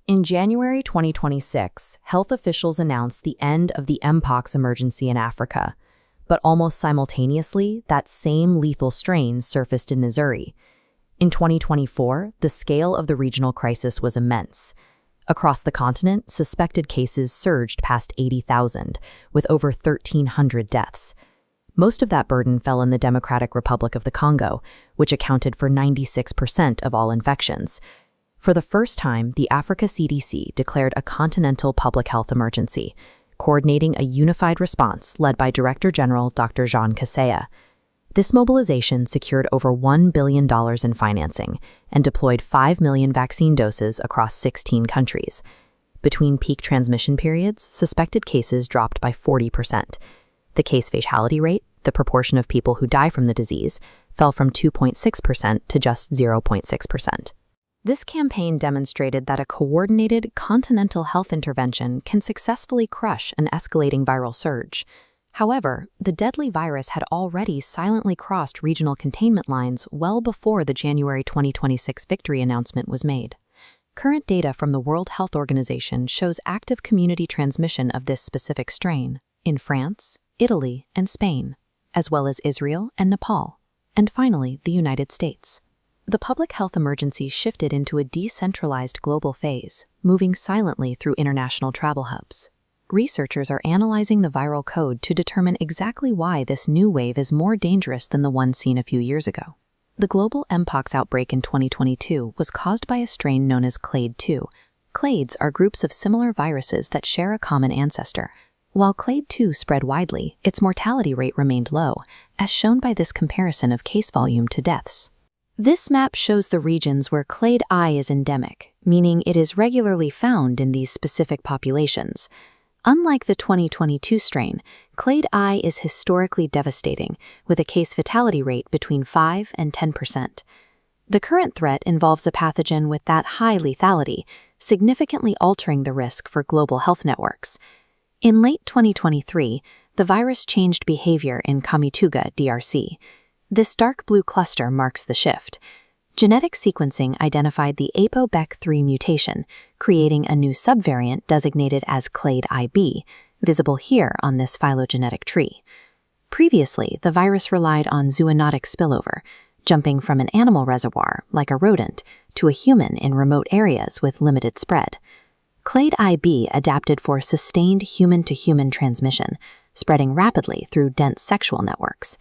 In January 2026, health officials announced the end of the Mpox emergency in Africa, but almost simultaneously, that same lethal strain surfaced in Missouri. In 2024, the scale of the regional crisis was immense. Across the continent, suspected cases surged past 80,000, with over 1,300 deaths. Most of that burden fell in the Democratic Republic of the Congo, which accounted for 96% of all infections. For the first time, the Africa CDC declared a continental public health emergency, coordinating a unified response led by Director General Dr. Jean Kaseya. This mobilization secured over $1 billion in financing and deployed 5 million vaccine doses across 16 countries. Between peak transmission periods, suspected cases dropped by 40%. The case fatality rate, the proportion of people who die from the disease, fell from 2.6% to just 0.6%. This campaign demonstrated that a coordinated continental health intervention can successfully crush an escalating viral surge. However, the deadly virus had already silently crossed regional containment lines well before the January 2026 victory announcement was made. Current data from the World Health Organization shows active community transmission of this specific strain in France, Italy, and Spain, as well as Israel and Nepal, and finally, the United States. The public health emergency shifted into a decentralized global phase, moving silently through international travel hubs. Researchers are analyzing the viral code to determine exactly why this new wave is more dangerous than the one seen a few years ago. The global Mpox outbreak in 2022 was caused by a strain known as Clade II. Clades are groups of similar viruses that share a common ancestor. While Clade II spread widely, its mortality rate remained low, as shown by this comparison of case volume to deaths. This map shows the regions where Clade I is endemic, meaning it is regularly found in these specific populations. Unlike the 2022 strain, Clade I is historically devastating, with a case fatality rate between 5 and 10%. The current threat involves a pathogen with that high lethality, significantly altering the risk for global health networks. In late 2023, the virus changed behavior in Kamituga, DRC. This dark blue cluster marks the shift. Genetic sequencing identified the ApoBec3 mutation, creating a new subvariant designated as Clade Ib, visible here on this phylogenetic tree. Previously, the virus relied on zoonotic spillover, jumping from an animal reservoir, like a rodent, to a human in remote areas with limited spread. Clade Ib adapted for sustained human-to-human transmission, spreading rapidly through dense sexual networks.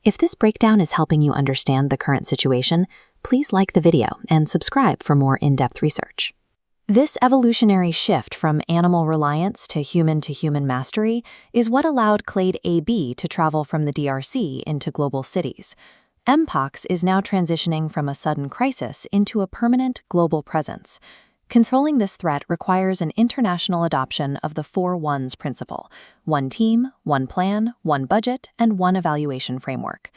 If this breakdown is helping you understand the current situation, please like the video and subscribe for more in-depth research. This evolutionary shift from animal reliance to human mastery is what allowed Clade Ib to travel from the DRC into global cities. Mpox is now transitioning from a sudden crisis into a permanent global presence. Controlling this threat requires an international adoption of the 4 1s principle: one team, one plan, one budget, and one evaluation framework.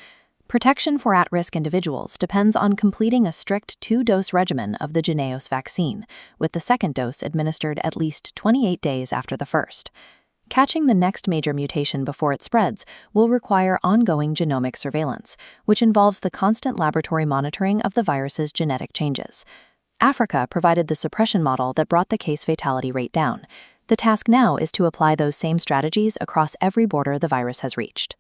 Protection for at-risk individuals depends on completing a strict 2-dose regimen of the Jynneos vaccine, with the second dose administered at least 28 days after the first. Catching the next major mutation before it spreads will require ongoing genomic surveillance, which involves the constant laboratory monitoring of the virus's genetic changes. Africa provided the suppression model that brought the case fatality rate down. The task now is to apply those same strategies across every border the virus has reached.